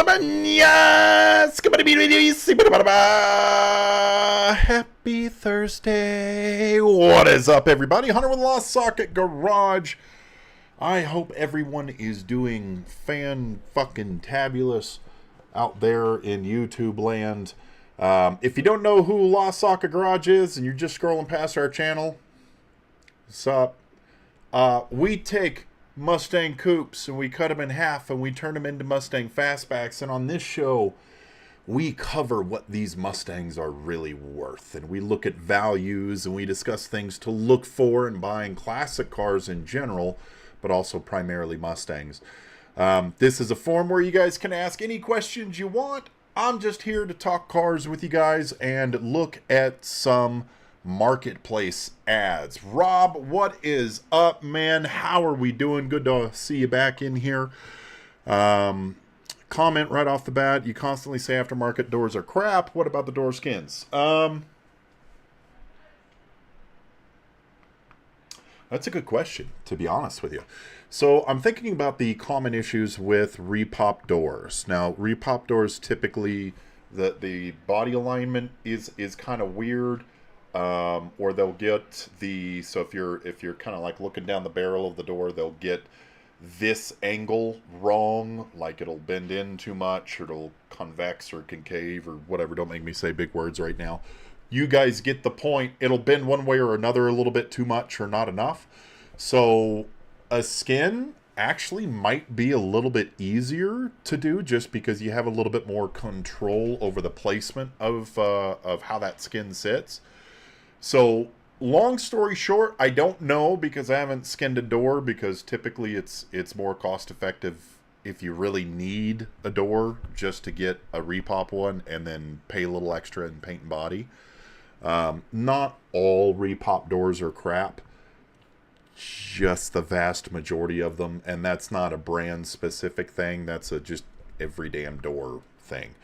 gentlemen, yes! Happy Thursday. What is up, everybody? Hunter with Lost Socket Garage. I hope everyone is doing fan-fucking-tabulous out there in YouTube land. If you don't know who Lost Socket Garage is and you're just scrolling past our channel, what's up? We take Mustang coupes and we cut them in half and we turn them into MustangFastbacks, and on this show we cover what these Mustangs are really worth, and we look at values and we discuss things to look for in buying classic cars in general, but also primarily Mustangs. This is a forum where you guys can ask any questions you want. I'm just here to talk cars with you guys and look at some marketplace ads. Rob, what is up, man? How are we doing? Good to see you back in here. Comment right off the bat. You constantly say aftermarket doors are crap. What about the door skins? That's a good question, to be honest with you. So I'm thinking about the common issues with repop doors. Now, repop doors typically the body alignment is kind of weird. Or they'll get the, so if you're kind of like looking down the barrel of the door, they'll get this angle wrong, like it'll bend in too much, or it'll convex or concave or whatever. Don't make me say big words right now. You guys get the point. It'll bend one way or another a little bit too much or not enough. So a skin actually might be a little bit easier to do just because you have a little bit more control over the placement of how that skin sits. So, long story short, I don't know because I haven't skinned a door, because typically it's more cost effective if you really need a door just to get a repop one and then pay a little extra in paint and body. Not all repop doors are crap, just the vast majority of them, and that's not a brand specific thing, that's a just every damn door thing.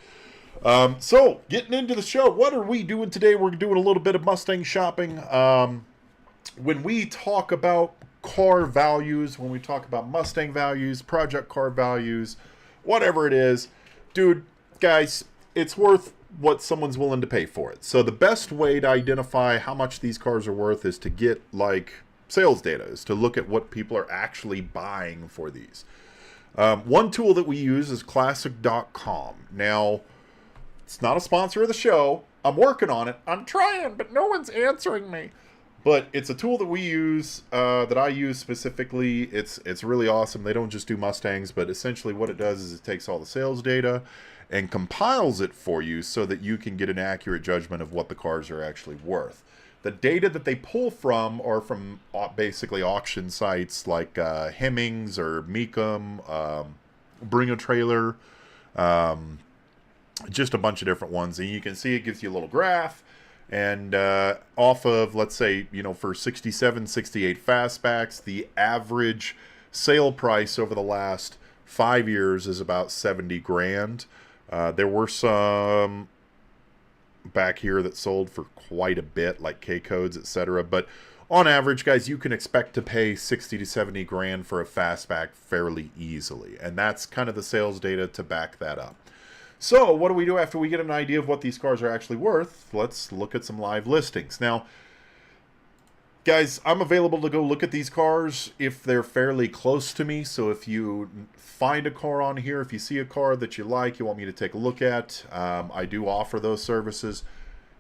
So, getting into the show, what are we doing today? We're doing a little bit of Mustang shopping. When we talk about car values, when we talk about Mustang values, project car values, whatever it is, dude, guys, it's worth what someone's willing to pay for it. So the best way to identify how much these cars are worth is to get, like, sales data, is to look at what people are actually buying for these. One tool that we use is Classic.com. Now, it's not a sponsor of the show. I'm working on it. I'm trying, but no one's answering me. But it's a tool that we use, that I use specifically. It's really awesome. They don't just do Mustangs, but essentially what it does is it takes all the sales data and compiles it for you so that you can get an accurate judgment of what the cars are actually worth. The data that they pull from are from basically auction sites like Hemmings or Mecum, Bring a Trailer, just a bunch of different ones, and you can see it gives you a little graph, and off of, let's say, you know, for 67, 68 fastbacks, the average sale price over the last 5 years is about 70 grand. There were some back here that sold for quite a bit, like K-codes, etc., but on average, guys, you can expect to pay 60 to 70 grand for a fastback fairly easily, and that's kind of the sales data to back that up. So, what do we do after we get an idea of what these cars are actually worth? Let's look at some live listings. Now, guys, I'm available to go look at these cars if they're fairly close to me. So, if you find a car on here, if you see a car that you like, you want me to take a look at, I do offer those services.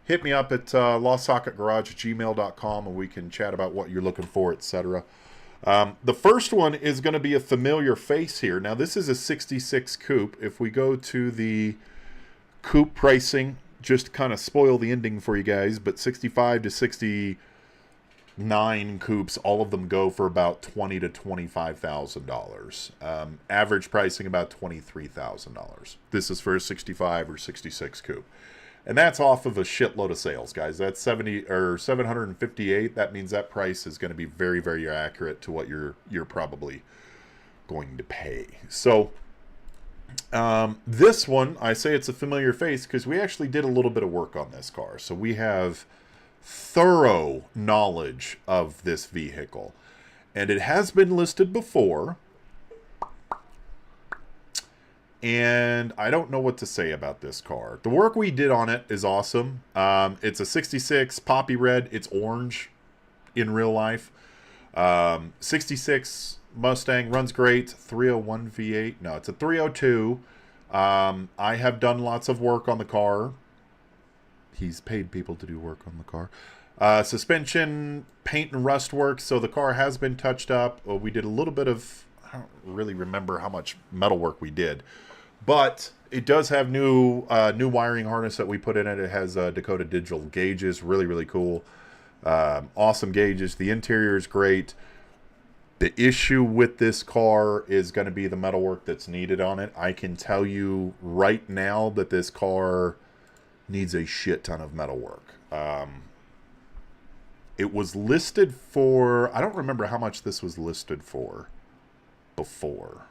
Hit me up at LostSocketGarage@gmail.com and we can chat about what you're looking for, etc. The first one is going to be a familiar face here. Now, this is a 66 coupe. If we go to the coupe pricing, just to kind of spoil the ending for you guys, but 65 to 69 coupes, all of them go for about $20,000 to $25,000. Average pricing about $23,000. This is for a 65 or 66 coupe. And that's off of a shitload of sales, guys. That's 758. That means that price is going to be very, very accurate to what you're probably going to pay. So this one, I say it's a familiar face because we actually did a little bit of work on this car. So we have thorough knowledge of this vehicle. And it has been listed before. And I don't know what to say about this car. The work we did on it is awesome. It's a 66 poppy red. It's orange in real life. 66 Mustang, runs great. 301 V8. No, it's a 302. I have done lots of work on the car. He's paid people to do work on the car. Suspension, paint, and rust work. So the car has been touched up. We did a little bit of, I don't really remember how much metal work we did. But it does have new wiring harness that we put in it. It has Dakota digital gauges. Really, really cool. Awesome gauges. The interior is great. The issue with this car is going to be the metalwork that's needed on it. I can tell you right now that this car needs a shit ton of metalwork. It was listed for, I don't remember how much this was listed for before.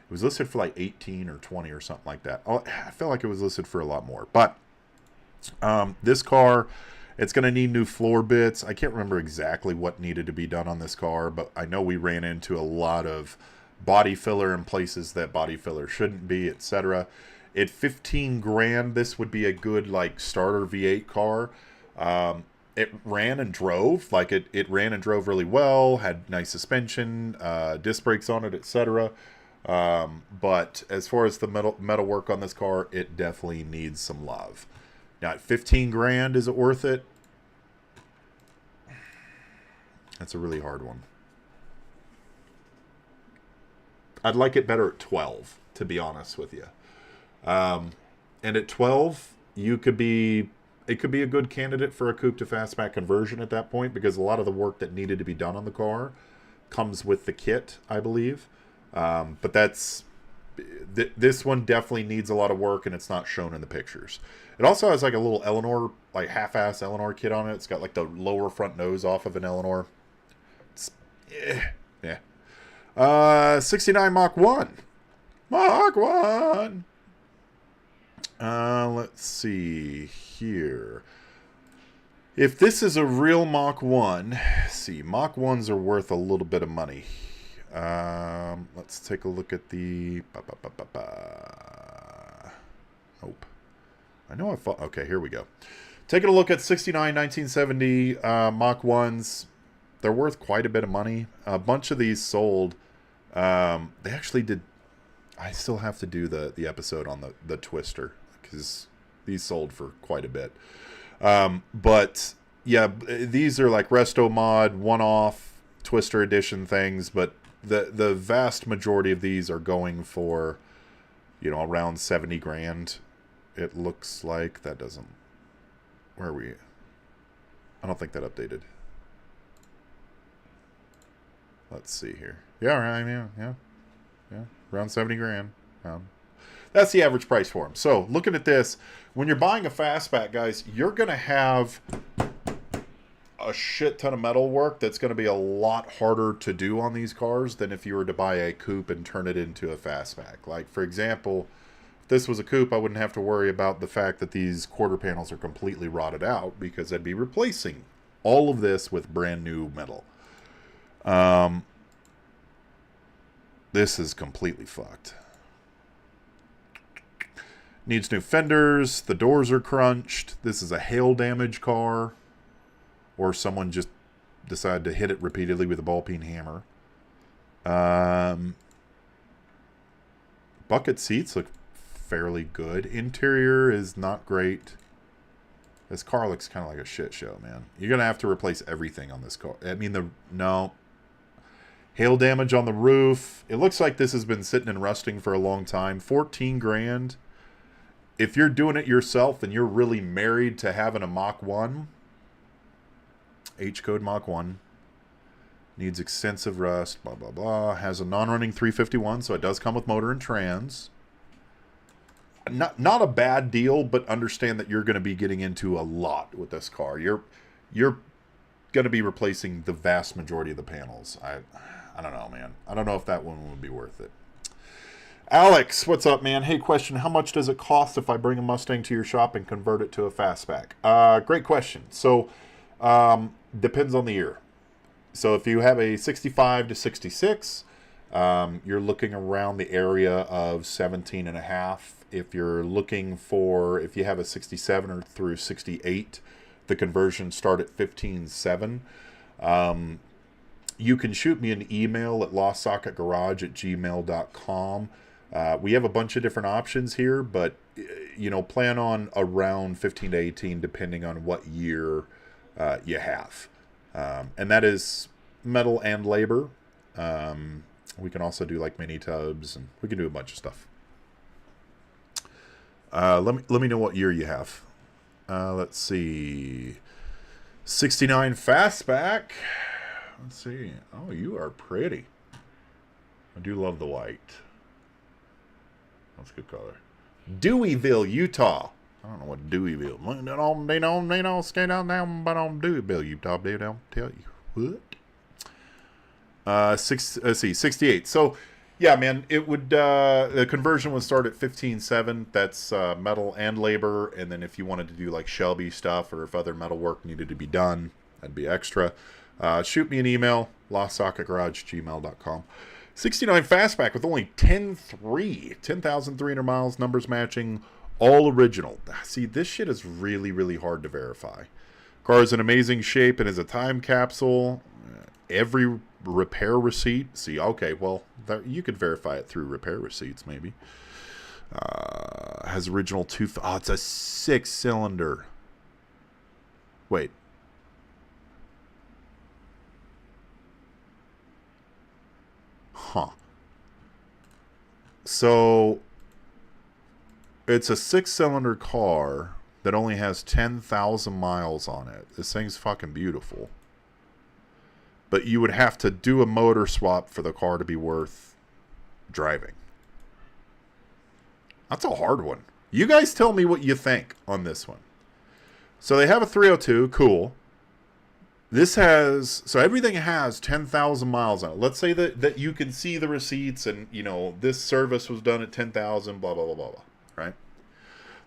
It was listed for like 18 or 20 or something like that. Oh, I feel like it was listed for a lot more. But this car, it's going to need new floor bits. I can't remember exactly what needed to be done on this car, but I know we ran into a lot of body filler in places that body filler shouldn't be, etc. At 15 grand, this would be a good like starter V8 car. It ran and drove, like it ran and drove really well, had nice suspension, disc brakes on it, etc. But as far as the metal work on this car, it definitely needs some love. Now at 15 grand, is it worth it? That's a really hard one. I'd like it better at 12, to be honest with you. And at 12, it could be a good candidate for a coupe to fastback conversion at that point, because a lot of the work that needed to be done on the car comes with the kit, I believe. But this one definitely needs a lot of work, and it's not shown in the pictures. It also has like a little Eleanor, like half-ass Eleanor kit on it. It's got like the lower front nose off of an Eleanor. It's, yeah. 69 Mach 1. Mach 1! Let's see here. If this is a real Mach 1, see, Mach 1s are worth a little bit of money. Let's take a look at the... Nope. I know I thought... Okay, here we go. Taking a look at 69 1970 Mach 1s. They're worth quite a bit of money. A bunch of these sold. They actually did... I still have to do the episode on the Twister, because these sold for quite a bit. But, yeah, these are like Resto Mod, one-off Twister edition things, but the vast majority of these are going for, you know, around 70 grand. It looks like that doesn't... Where are we? I don't think that updated. Let's see here. Yeah, right, yeah. Around 70 grand. That's the average price for them. So, looking at this, when you're buying a fastback, guys, you're going to have a shit ton of metal work that's going to be a lot harder to do on these cars than if you were to buy a coupe and turn it into a fastback. Like, for example, if this was a coupe, I wouldn't have to worry about the fact that these quarter panels are completely rotted out, because I'd be replacing all of this with brand new metal. This is completely fucked. Needs new fenders. The doors are crunched. This is a hail damage car. Or someone just decided to hit it repeatedly with a ball-peen hammer. Bucket seats look fairly good. Interior is not great. This car looks kind of like a shit show, man. You're going to have to replace everything on this car. I mean, no. Hail damage on the roof. It looks like this has been sitting and rusting for a long time. 14 grand. If you're doing it yourself and you're really married to having a Mach 1, H-code Mach 1, needs extensive rust, blah, blah, blah. Has a non-running 351, so it does come with motor and trans. Not a bad deal, but understand that you're going to be getting into a lot with this car. You're going to be replacing the vast majority of the panels. I don't know, man. I don't know if that one would be worth it. Alex, what's up, man? Hey, question. How much does it cost if I bring a Mustang to your shop and convert it to a fastback? Great question. So, depends on the year. So, if you have a 65 to 66, You're looking around the area of 17 and a half. If you're looking for, if you have a 67 or through 68, the conversions start at 15.7. You can shoot me an email at LostSocketGarage@gmail.com. We have a bunch of different options here, but plan on around 15 to 18 depending on what year you have. And that is metal and labor. We can also do like mini tubs, and we can do a bunch of stuff. Let me know what year you have. Let's see. 69 Fastback. Let's see. Oh, you are pretty. I do love the white. That's a good color. Deweyville, Utah. I don't know what Deweyville. They don't skate down but on Deweyville, Utah. They don't tell you what. 68. So, yeah, man, it would the conversion would start at 15.7. That's metal and labor, and then if you wanted to do like Shelby stuff or if other metal work needed to be done, that'd be extra. Shoot me an email, LostSocketGarage@gmail.com. 69 Fastback with only 10,300 miles, numbers matching, all original. See, this shit is really, really hard to verify. Car is in amazing shape and is a time capsule. Every repair receipt. See, okay, well, you could verify it through repair receipts, maybe. Has original tooth. Oh, it's a 6-cylinder. Wait. Huh. So, it's a 6-cylinder car that only has 10,000 miles on it. This thing's fucking beautiful. But you would have to do a motor swap for the car to be worth driving. That's a hard one. You guys tell me what you think on this one. So they have a 302. Cool. So everything has 10,000 miles on it. Let's say that you can see the receipts and, this service was done at 10,000, blah, blah, blah, blah, blah, right?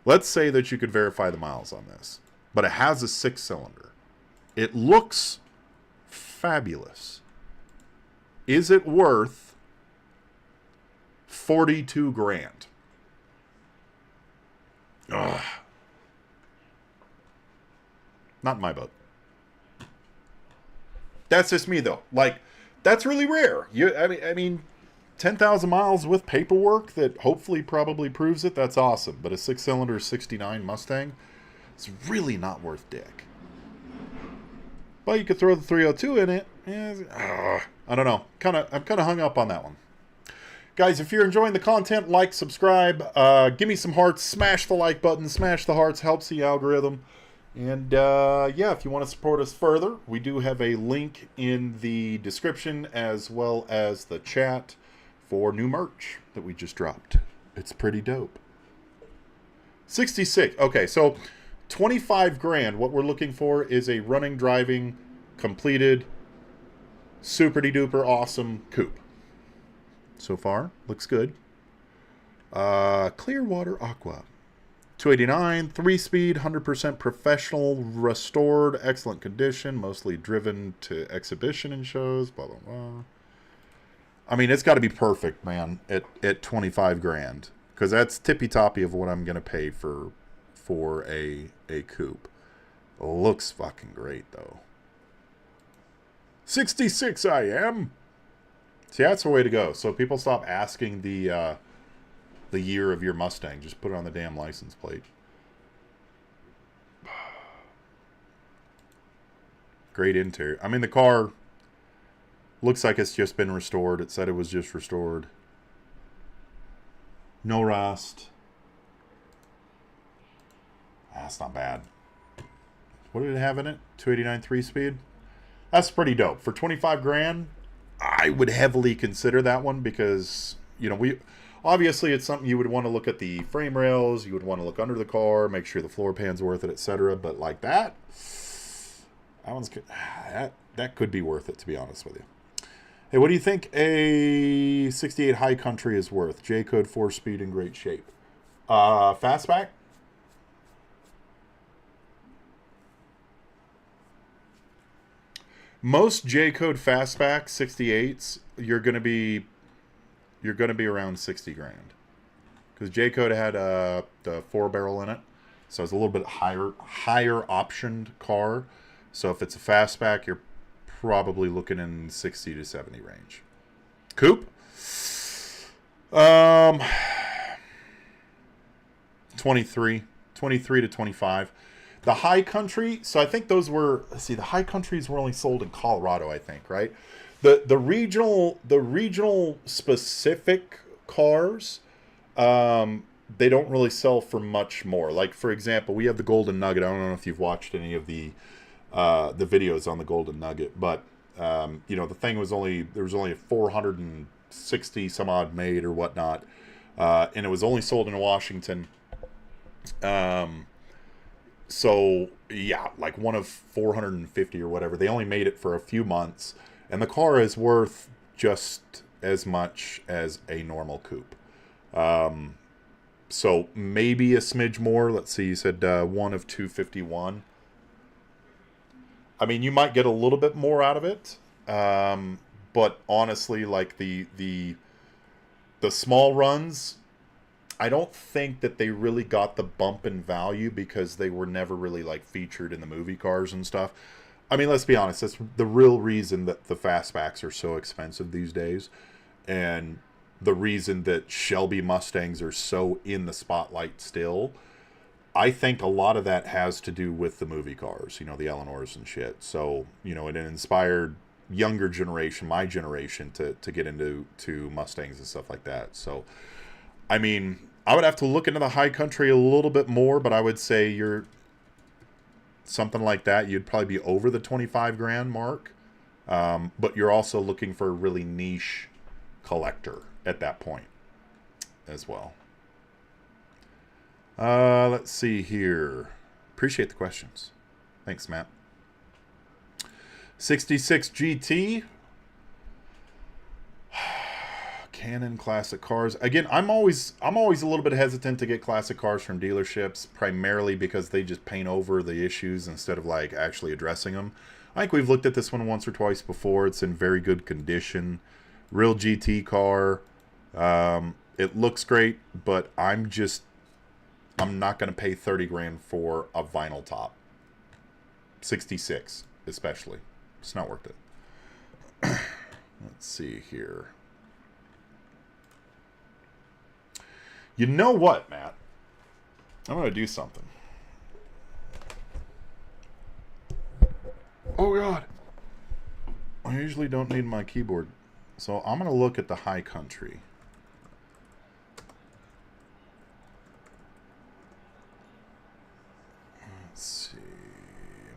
Let's say that you could verify the miles on this. But it has a 6-cylinder. It looks fabulous. Is it worth 42 grand? Ugh. Not in my book. That's just me, though. Like, that's really rare. I mean, 10,000 miles with paperwork that hopefully probably proves it. That's awesome. But a 6-cylinder 69 Mustang, it's really not worth dick. But you could throw the 302 in it. I don't know. I'm kind of hung up on that one. Guys, if you're enjoying the content, like, subscribe, give me some hearts, smash the like button, smash the hearts, helps the algorithm. And, yeah, if you want to support us further, we do have a link in the description as well as the chat for new merch that we just dropped. It's pretty dope. 66. Okay, so 25 grand. What we're looking for is a running, driving, completed, super-de-duper awesome coupe. So far, looks good. Clearwater Aqua. 289, 3-speed, 100% professional, restored, excellent condition, mostly driven to exhibition and shows, blah, blah, blah. I mean, it's got to be perfect, man, at 25 grand. Because that's tippy-toppy of what I'm going to pay for a coupe. Looks fucking great, though. 66 I am. See, that's the way to go. So people stop asking the year of your Mustang. Just put it on the damn license plate. Great interior. I mean, the car looks like it's just been restored. It said it was just restored. No rust. That's not bad. What did it have in it? 289 3-speed? That's pretty dope. For 25 grand, I would heavily consider that one because, obviously it's something you would want to look at the frame rails, you would want to look under the car, make sure the floor pan's worth it, etc. But like that could be worth it, to be honest with you. Hey, what do you think a 68 High Country is worth? J-Code 4-speed in great shape. Fastback? Most J-Code Fastback 68s, you're going to be you're going to be around 60 grand. Because J-Code had the 4-barrel in it. So it's a little bit higher optioned car. So if it's a fastback, you're probably looking in 60 to 70 range. Coupe? 23 to 25. The high country, so I think those were, let's see, the high countries were only sold in Colorado, I think, right? The regional specific cars, they don't really sell for much more. Like, for example, we have the Golden Nugget. I don't know if you've watched any of the videos on the Golden Nugget, but you know, the thing was there was only 460 some odd made or whatnot, and it was only sold in Washington. So yeah, like one of 450 or whatever. They only made it for a few months, and the car is worth just as much as a normal coupe. So maybe a smidge more. Let's see, you said one of 251. I mean, you might get a little bit more out of it, but honestly, like the small runs, I don't think that they really got the bump in value because they were never really like featured in the movie cars and stuff. I mean, let's be honest, that's the real reason that the fastbacks are so expensive these days, and the reason that Shelby Mustangs are so in the spotlight still. I think a lot of that has to do with the movie cars, you know, the Eleanors and shit. So, you know, it inspired younger generation, my generation, to get into Mustangs and stuff like that. So, I mean, I would have to look into the high country a little bit more, but I would say you're something like that. You'd probably be over the 25 grand mark. But you're also looking for a really niche collector at that point as well. Let's see here. Appreciate the questions. Thanks, Matt. 66 GT. Canon classic cars. Again, I'm always a little bit hesitant to get classic cars from dealerships, primarily because they just paint over the issues instead of like actually addressing them. I think we've looked at this one once or twice before. It's in very good condition. Real GT car. It looks great, but I'm not going to pay 30 grand for a vinyl top. 66, especially. It's not worth it. Let's see here. You know what, Matt? I'm going to do something. Oh, God. I usually don't need my keyboard. So I'm going to look at the high country. Let's see.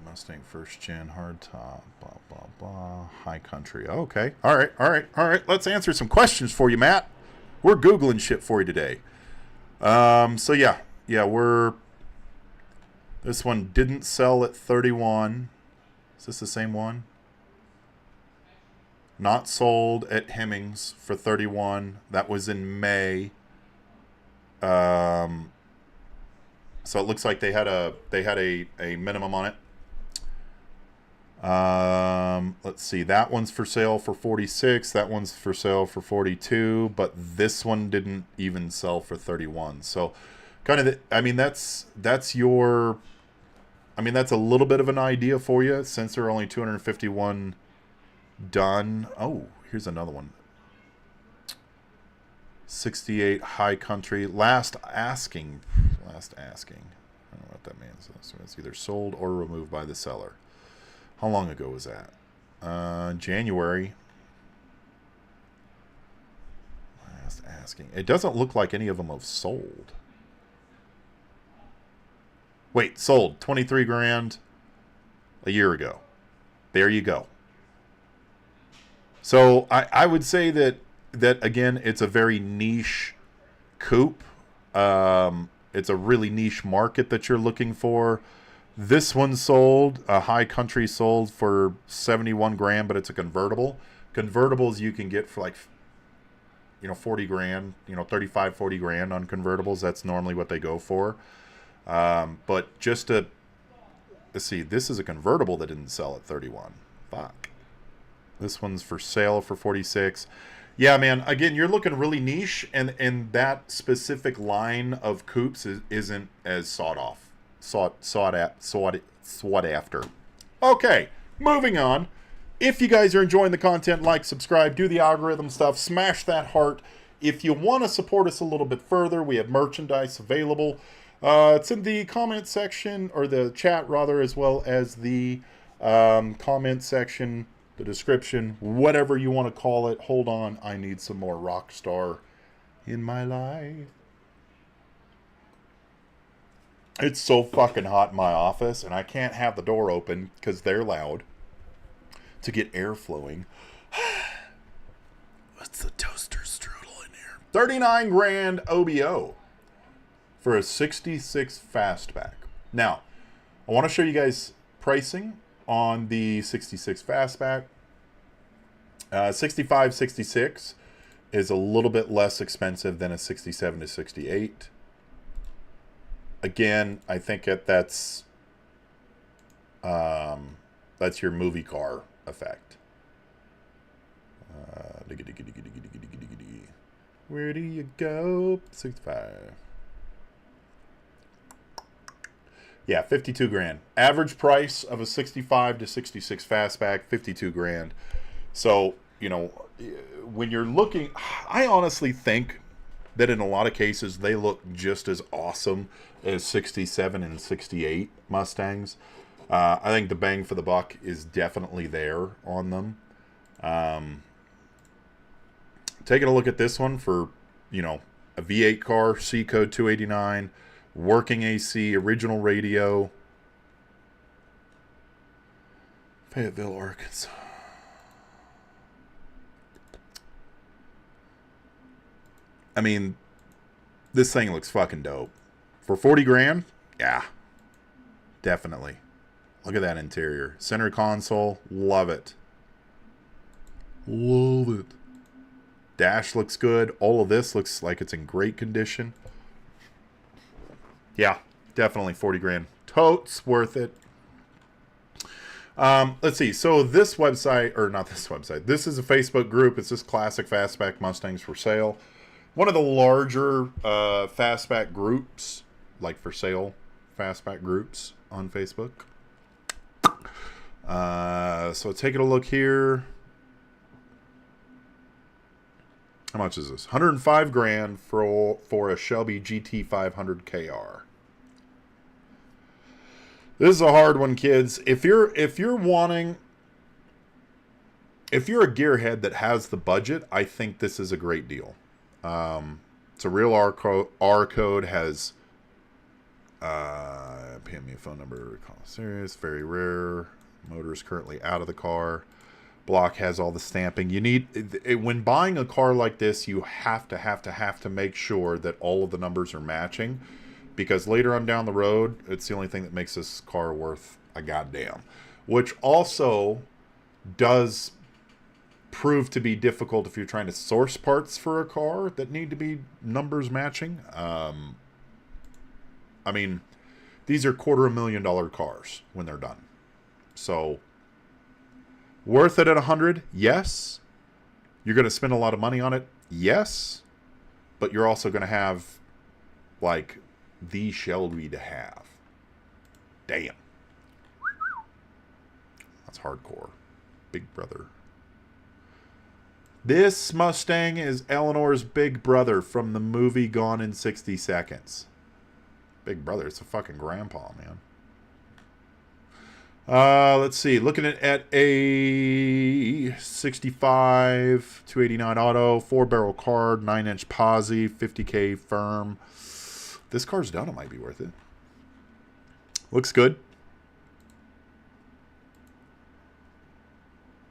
Mustang first gen hardtop. Blah, blah, blah. High country. Okay. All right. Let's answer some questions for you, Matt. We're Googling shit for you today. So yeah, this one didn't sell at 31. Is this the same one? Not sold at Hemmings for 31. That was in May. So it looks like they had a minimum on it. Let's see. That one's for sale for 46. That one's for sale for 42. But this one didn't even sell for 31. So, kind of. That's a little bit of an idea for you since there are only 251 done. Oh, here's another one. 68 high country. Last asking. I don't know what that means. So it's either sold or removed by the seller. How long ago was that? January. Last asking. It doesn't look like any of them have sold. Wait, sold 23 grand a year ago. There you go. So I would say that again, it's a very niche coupe. It's a really niche market that you're looking for. This one sold, a high country sold for 71 grand, but it's a convertible. Convertibles you can get for like, 40 grand, 35, 40 grand on convertibles. That's normally what they go for. But just to, let's see, this is a convertible that didn't sell at 31. Fuck. This one's for sale for 46. Yeah, man. Again, you're looking really niche, and that specific line of coupes isn't as sought after. Okay, moving on. If you guys are enjoying the content, like, subscribe, do the algorithm stuff, smash that heart. If you want to support us a little bit further, we have merchandise available. It's in the comment section, or the chat rather, as well as the comment section, the description, whatever you want to call it. Hold on, I need some more Rockstar in my life. It's so fucking hot in my office, and I can't have the door open because they're loud to get air flowing. What's the toaster strudel in here? 39 grand OBO for a 66 Fastback. Now, I want to show you guys pricing on the 66 Fastback. 65, 66 is a little bit less expensive than a 67 to 68. Again, I think that's your movie car effect. Where do you go? 65. Yeah, 52 grand. Average price of a 65 to 66 Fastback, 52 grand. So, you know, when you're looking, I honestly think that in a lot of cases they look just as awesome as 67 and 68 Mustangs. I think the bang for the buck is definitely there on them. Taking a look at this one for, you know, a V8 car, C code 289, working AC, original radio, Fayetteville, Arkansas. I mean, this thing looks fucking dope. For 40 grand? Yeah. Definitely. Look at that interior. Center console. Love it. Love it. Dash looks good. All of this looks like it's in great condition. Yeah. Definitely 40 grand. Totes worth it. Let's see. So this website, or not this website. This is a Facebook group. It's this Classic Fastback Mustangs for sale. One of the larger Fastback groups, like for sale Fastback groups on Facebook. So taking a look here. How much is this? 105 grand for a Shelby GT 500 KR. This is a hard one, kids. If you're a gearhead that has the budget, I think this is a great deal. It's a real R code, has pay me a phone number, call serious, very rare, motor is currently out of the car, block has all the stamping. You need, when buying a car like this, you have to make sure that all of the numbers are matching, because later on down the road, it's the only thing that makes this car worth a goddamn, which also does prove to be difficult if you're trying to source parts for a car that need to be numbers matching. I mean, these are $250,000 cars when they're done. So, worth it at 100? Yes. You're going to spend a lot of money on it? Yes. But you're also going to have, like, the Shelby to have. Damn. That's hardcore. Big brother. This Mustang is Eleanor's big brother from the movie Gone in 60 Seconds. Big brother. It's a fucking grandpa, man. Let's see. Looking at a 65 289 auto, 4-barrel card, 9-inch posi, 50K firm. This car's done. It might be worth it. Looks good.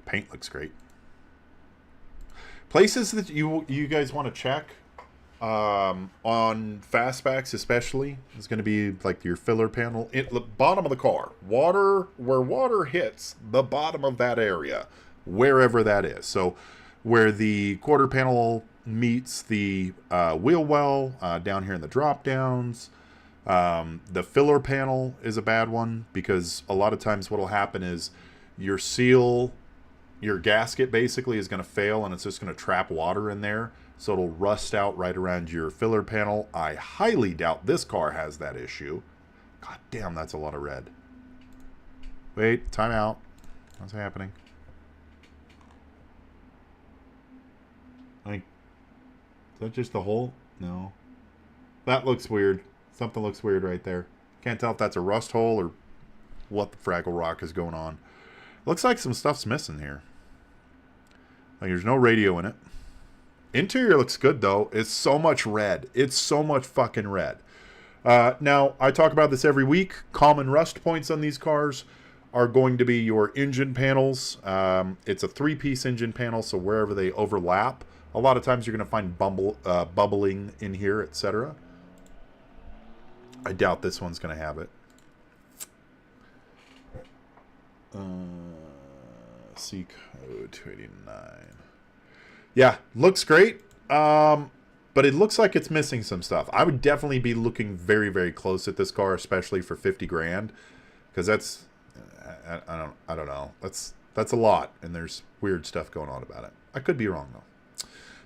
Paint looks great. Places that you guys want to check on Fastbacks especially is going to be like your filler panel at the bottom of the car. Water, where water hits the bottom of that area, wherever that is. So where the quarter panel meets the wheel well, down here in the drop downs. The filler panel is a bad one, because a lot of times what will happen is your seal your gasket basically is going to fail, and it's just going to trap water in there, so it'll rust out right around your filler panel. I highly doubt this car has that issue. God damn, that's a lot of red. Wait, time out. What's happening? Like, is that just the hole? No. That looks weird. Something looks weird right there. Can't tell if that's a rust hole or what the Fraggle Rock is going on. Looks like some stuff's missing here. Like, there's no radio in it. Interior looks good, though. It's so much red. It's so much fucking red. Now, I talk about this every week. Common rust points on these cars are going to be your engine panels. It's a 3-piece engine panel, so wherever they overlap, a lot of times you're going to find bubbling in here, etc. I doubt this one's going to have it. C code 289. Yeah, looks great. But it looks like it's missing some stuff. I would definitely be looking very, very close at this car, especially for 50 grand, because that's I don't know. That's a lot, and there's weird stuff going on about it. I could be wrong though.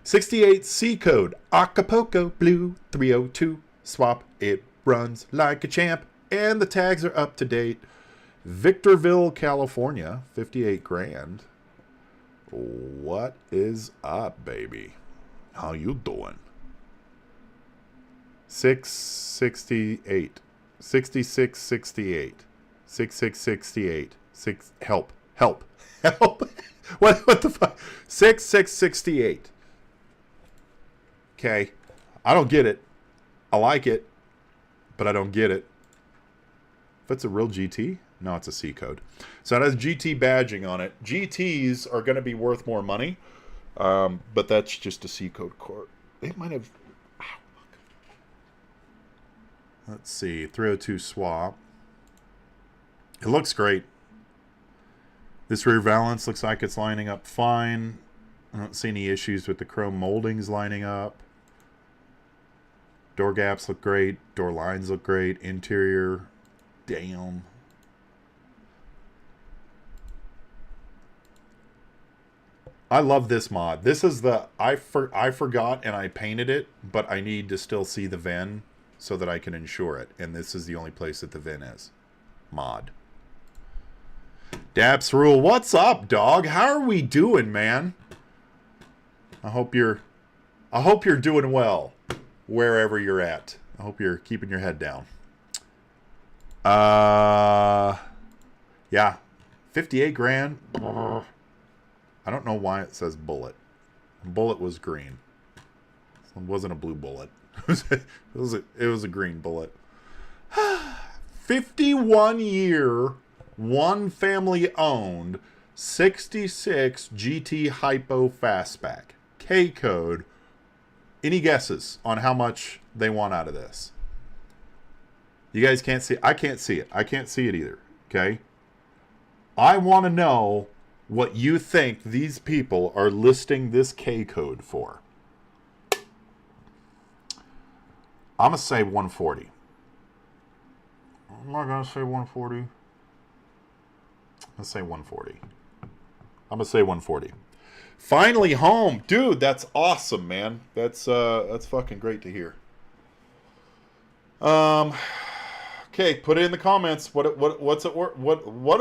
68 C code Acapulco Blue 302 swap. It runs like a champ, and the tags are up to date. Victorville, California, 58 grand. What is up, baby? How you doing? 668. 6668. 6668. Help. What the fuck? 6668. Okay. I don't get it. I like it, but I don't get it. If it's a real GT? No, it's a C code. So it has GT badging on it. GTs are going to be worth more money, but that's just a C code car. They might have... Ow, fuck. Let's see. 302 swap. It looks great. This rear valance looks like it's lining up fine. I don't see any issues with the chrome moldings lining up. Door gaps look great. Door lines look great. Interior, damn. I love this mod. This is the... I forgot and I painted it, but I need to still see the VIN so that I can insure it. And this is the only place that the VIN is. Mod. Daps Rule, what's up, dog? How are we doing, man? I hope you're doing well wherever you're at. I hope you're keeping your head down. Yeah. 58 grand. I don't know why it says bullet. Bullet was green. It wasn't a blue bullet. It was a green bullet. 51 year, one family owned, 66 GT Hypo Fastback. K code. Any guesses on how much they want out of this? You guys can't see. I can't see it. I can't see it either. Okay. I want to know what you think these people are listing this K code for. I'm going to say 140. I'm not going to say 140. I'm going to say 140. I'm going to say 140. Finally home. Dude, that's awesome, man. That's fucking great to hear. Okay, put it in the comments. What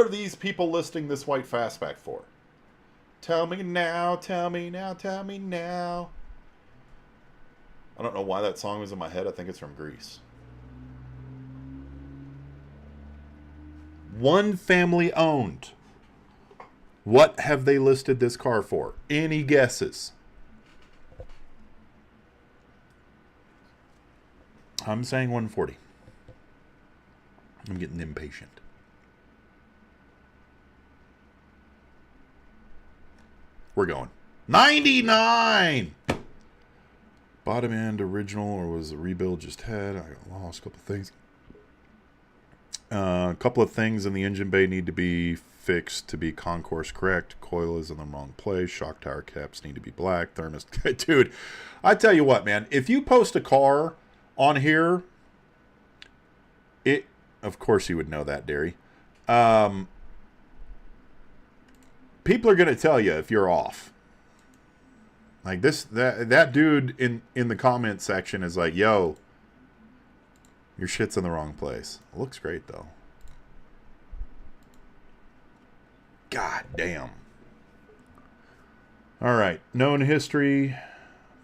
are these people listing this white fastback for? Tell me now, tell me now, tell me now. I don't know why that song was in my head. I think it's from Grease. One family owned. What have they listed this car for? Any guesses? I'm saying 140. I'm getting impatient. We're going. 99! Bottom end original, or was the rebuild just had? I got lost a couple of things. A couple of things in the engine bay need to be fixed to be concourse correct. Coil is in the wrong place. Shock tower caps need to be black. Thermos... Dude, I tell you what, man. If you post a car on here... Of course you would know that, Derry. people are going to tell you if you're off. Like that dude in the comment section is like, yo, your shit's in the wrong place. It looks great, though. God damn. All right. Known history.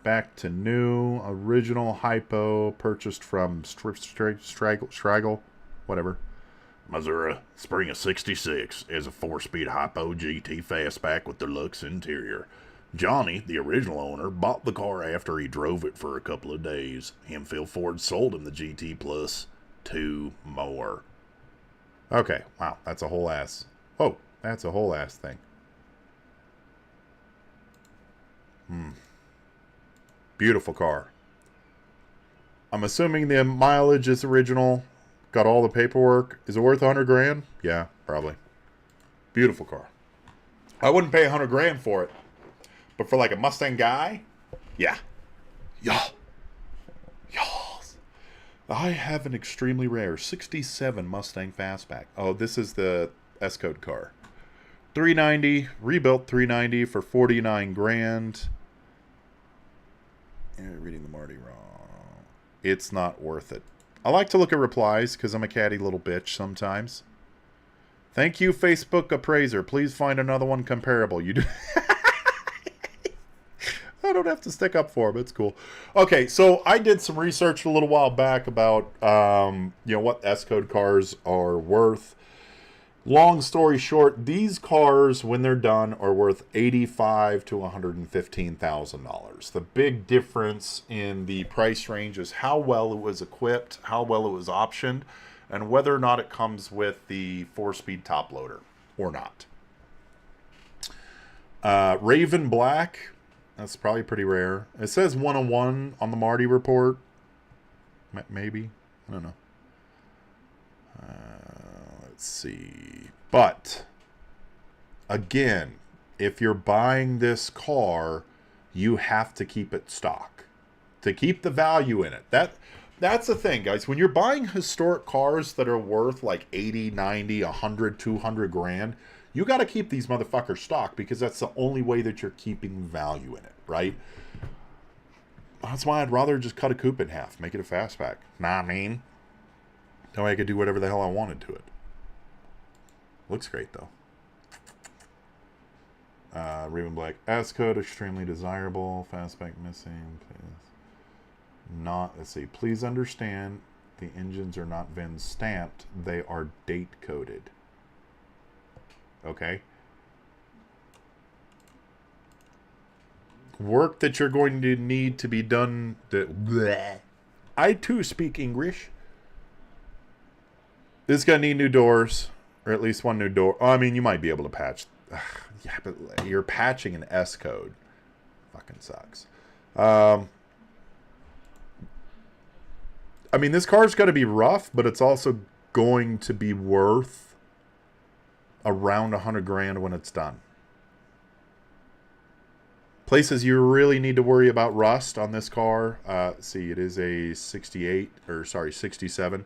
Back to new. Original hypo. Purchased from Straggle. Whatever. Missouri. Spring of 66. Is a 4-speed hypo GT fastback with deluxe interior. Johnny, the original owner, bought the car after he drove it for a couple of days. Him Phil Ford sold him the GT plus 2 more. Okay. Wow. That's a whole ass. Oh. That's a whole ass thing. Beautiful car. I'm assuming the mileage is original. Got all the paperwork. Is it worth 100 grand? Yeah, probably. Beautiful car. I wouldn't pay 100 grand for it. But for like a Mustang guy? Yeah. Yes. I have an extremely rare 67 Mustang Fastback. Oh, this is the S-Code car. 390, rebuilt 390 for 49 grand. Reading the Marty wrong. It's not worth it. I like to look at replies because I'm a catty little bitch sometimes. Thank you, Facebook appraiser. Please find another one comparable. You do. I don't have to stick up for him. It's cool. Okay, so I did some research a little while back about what S-Code cars are worth. Long story short, these cars, when they're done, are worth $85,000 to $115,000. The big difference in the price range is how well it was equipped, how well it was optioned, and whether or not it comes with the 4-speed top loader or not. Raven Black, that's probably pretty rare. It says 101 on the Marty report. Maybe. I don't know. Let's see. But, again, if you're buying this car, you have to keep it stock. To keep the value in it. That's the thing, guys. When you're buying historic cars that are worth like 80, 90, 100, 200 grand, you got to keep these motherfuckers stock because that's the only way that you're keeping value in it, right? That's why I'd rather just cut a coupe in half. Make it a fastback. Nah, I mean. That way I could do whatever the hell I wanted to it. Looks great, though. Raven Black S-Code, extremely desirable. Fastback missing. Not, let's see. Please understand, the engines are not VIN stamped. They are date coded. Okay? Work that you're going to need to be done. I, too, speak English. This is going to need new doors. Or at least one new door. Oh, I mean, you might be able to patch. Yeah, but you're patching an S-Code. Fucking sucks. I mean, this car's got to be rough, but it's also going to be worth around 100 grand when it's done. Places you really need to worry about rust on this car. See, it is a 67.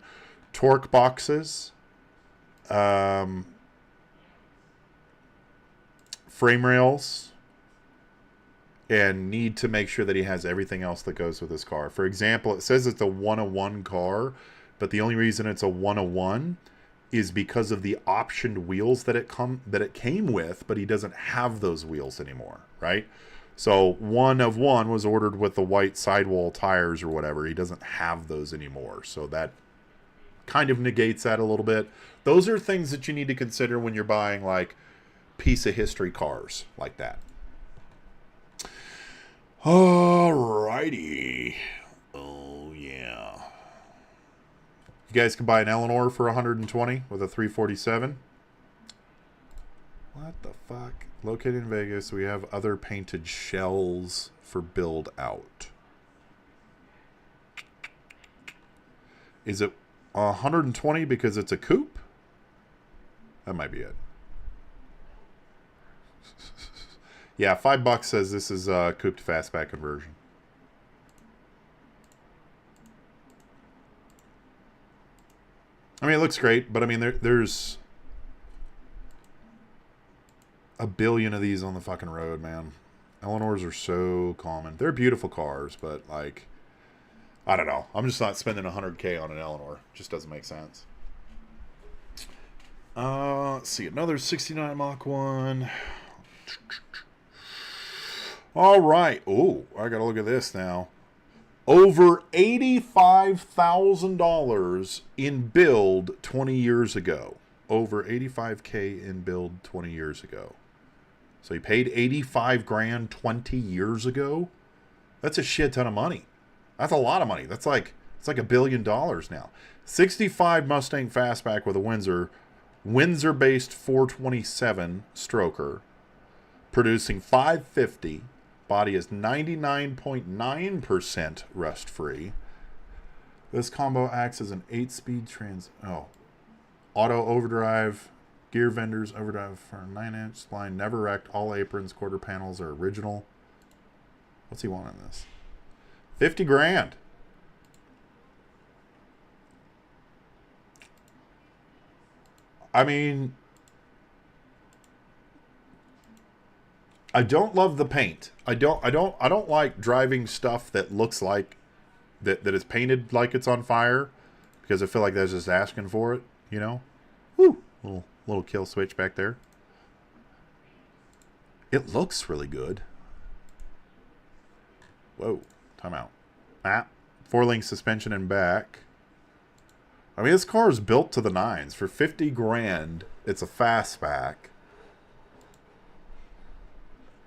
Torque boxes. Frame rails, and need to make sure that he has everything else that goes with his car. For example, it says it's a 101 car, but the only reason it's a 101 is because of the optioned wheels that it came with, but he doesn't have those wheels anymore, right? So 101 was ordered with the white sidewall tires or whatever. He doesn't have those anymore, so that kind of negates that a little bit. Those are things that you need to consider when you're buying like piece of history cars like that. Alrighty. Oh yeah. You guys can buy an Eleanor for 120 with a 347. What the fuck? Located in Vegas, we have other painted shells for build out. Is it 120 because it's a coupe? That might be it. Yeah, $5 says this is a coupe to fastback conversion. I mean, it looks great, but I mean, there's a billion of these on the fucking road, man. Eleanors are so common. They're beautiful cars, but like, I don't know. I'm just not spending $100K on an Eleanor. Just doesn't make sense. Let's see. Another 69 Mach 1. All right. Oh, I got to look at this now. Over $85,000 in build 20 years ago. Over $85K in build 20 years ago. So he paid 85 grand 20 years ago? That's a shit ton of money. That's a lot of money. It's like $1 billion now. 65 Mustang Fastback with a Windsor-based 427 stroker, producing 550. Body is 99.9% rust-free. This combo acts as an 8-speed auto overdrive, gear vendors, overdrive for a 9-inch line, never wrecked, all aprons, quarter panels are original. What's he want on this? 50 grand. I mean, I don't love the paint. I don't like driving stuff that looks like that is painted like it's on fire, because I feel like that's just asking for it, you know? Woo! Little kill switch back there. It looks really good. Whoa, time out. 4-link suspension and back. I mean, this car is built to the nines. For 50 grand, it's a fastback.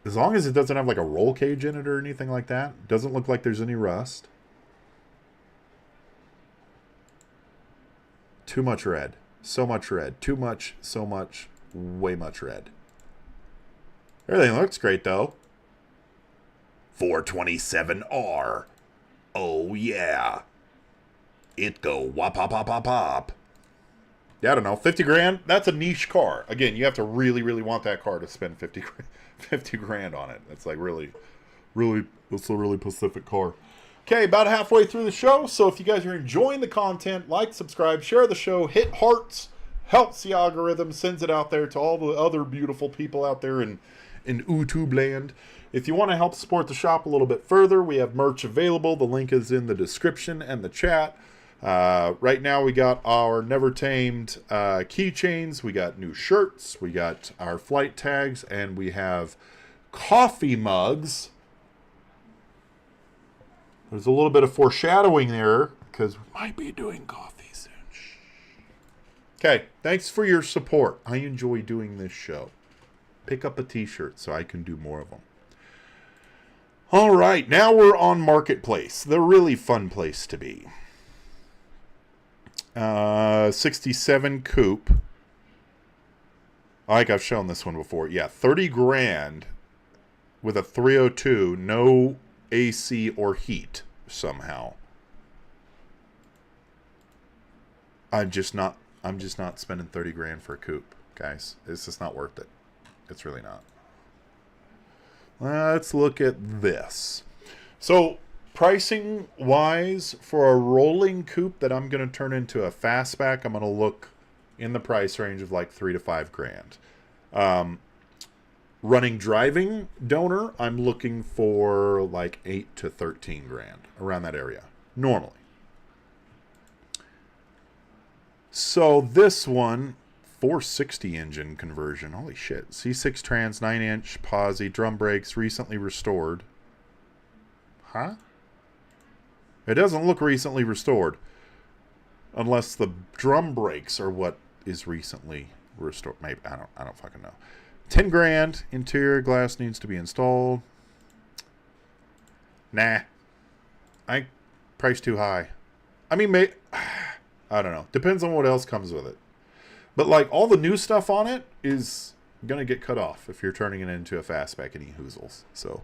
As long as it doesn't have like a roll cage in it or anything like that. Doesn't look like there's any rust. Too much red. So much red. Too much, so much, way much red. Everything looks great though. 427R. Oh yeah. It go wop pop pop pop pop. Yeah, I don't know. 50 grand? That's a niche car. Again, you have to really, really want that car to spend 50 grand on it. That's like really, it's a really Pacific car. Okay, about halfway through the show. So if you guys are enjoying the content, like, subscribe, share the show, hit hearts, helps the algorithm, sends it out there to all the other beautiful people out there in YouTube land. If you want to help support the shop a little bit further, we have merch available. The link is in the description and the chat. Right now we got our Never Tamed keychains, we got new shirts, we got our flight tags, and we have coffee mugs. There's a little bit of foreshadowing there because we might be doing coffee soon. Okay, thanks for your support. I enjoy doing this show. Pick up a t-shirt so I can do more of them. All right, now we're on Marketplace, the really fun place to be. 67 Coupe. I think I've shown this one before. Yeah, 30 grand with a 302, no AC or heat somehow. I'm just not spending 30 grand for a coupe, guys. It's just not worth it. It's really not. Let's look at this. So, pricing wise, for a rolling coupe that I'm going to turn into a fastback, I'm going to look in the price range of like 3 to 5 grand. Running driving donor, I'm looking for like 8 to 13 grand, around that area, normally. So this one, 460 engine conversion, holy shit. C6 trans, 9-inch, posi, drum brakes, recently restored. Huh? It doesn't look recently restored. Unless the drum brakes are what is recently restored. Maybe, I don't fucking know. 10 grand, interior glass needs to be installed. Nah. Price too high. I mean, I don't know. Depends on what else comes with it. But like all the new stuff on it is going to get cut off if you're turning it into a fastback any hoozles. So,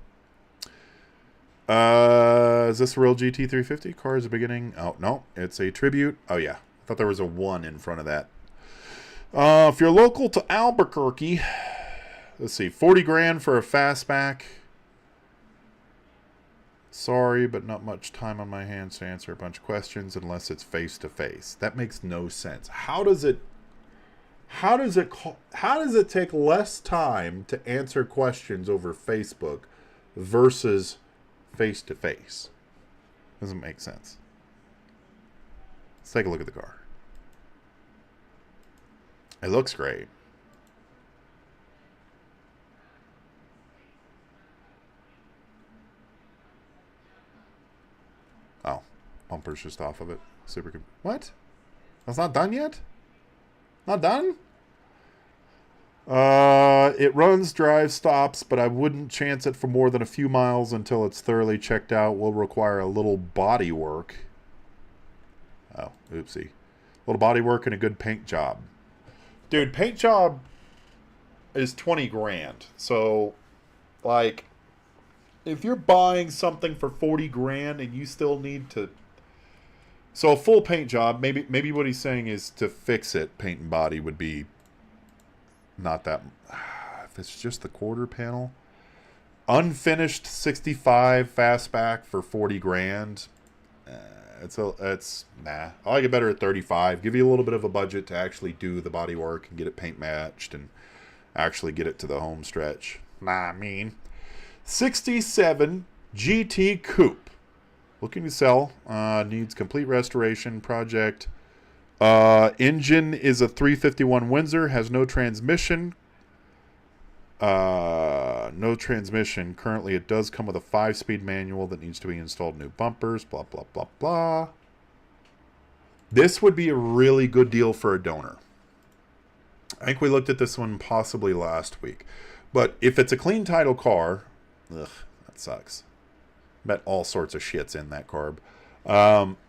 is this a real GT350? Car is a beginning. Oh, no. It's a tribute. Oh, yeah. I thought there was a 1 in front of that. If you're local to Albuquerque, let's see, 40 grand for a fastback. Sorry, but not much time on my hands to answer a bunch of questions unless it's face-to-face. That makes no sense. How does it how does it take less time to answer questions over Facebook versus face to face? Doesn't make sense. Let's take a look at the car. It looks great. Oh, bumper's just off of it. Super good. What? That's not done yet? Not done? It runs, drives, stops, but I wouldn't chance it for more than a few miles until it's thoroughly checked out. Will require a little body work. Oh, oopsie. A little body work and a good paint job. Dude, paint job is 20 grand. So, like, if you're buying something for 40 grand and you still need to... So a full paint job, maybe what he's saying is to fix it, paint and body would be not that... If it's just the quarter panel. Unfinished 65 fastback for 40 grand. It's nah. I like it better at 35. Give you a little bit of a budget to actually do the body work and get it paint matched and actually get it to the home stretch. Nah, I mean... 67 GT Coupe. Looking to sell. Needs complete restoration project. Engine is a 351 Windsor. Has no transmission. No transmission. Currently, it does come with a 5-speed manual that needs to be installed. New bumpers. Blah, blah, blah, blah. This would be a really good deal for a donor. I think we looked at this one possibly last week. But if it's a clean title car... Ugh, that sucks. Bet all sorts of shit's in that carb.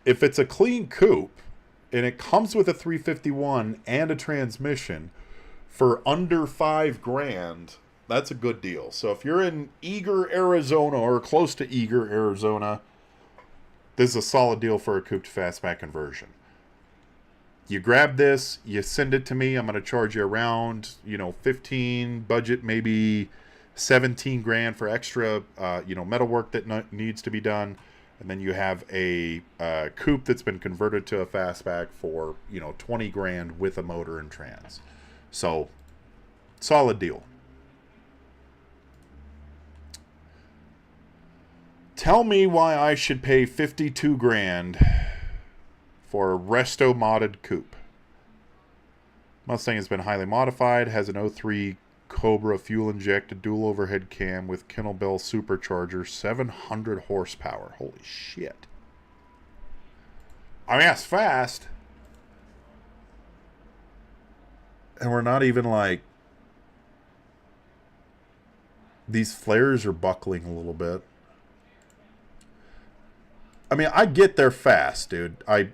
If it's a clean coupe and it comes with a 351 and a transmission for under 5 grand, that's a good deal. So if you're in Eager, Arizona, or close to Eager, Arizona, this is a solid deal for a coupe to fastback conversion. You grab this, you send it to me. I'm going to charge you around, 15, budget maybe 17 grand for extra, metal work that needs to be done. And then you have a coupe that's been converted to a fastback for, 20 grand with a motor and trans. So, solid deal. Tell me why I should pay 52 grand for a resto modded coupe. Mustang has been highly modified, has an 03 Cobra fuel-injected dual overhead cam with Kennel Bell supercharger, 700 horsepower. Holy shit. I mean, that's fast. And we're not even like... These flares are buckling a little bit. I mean, I get they're fast, dude. I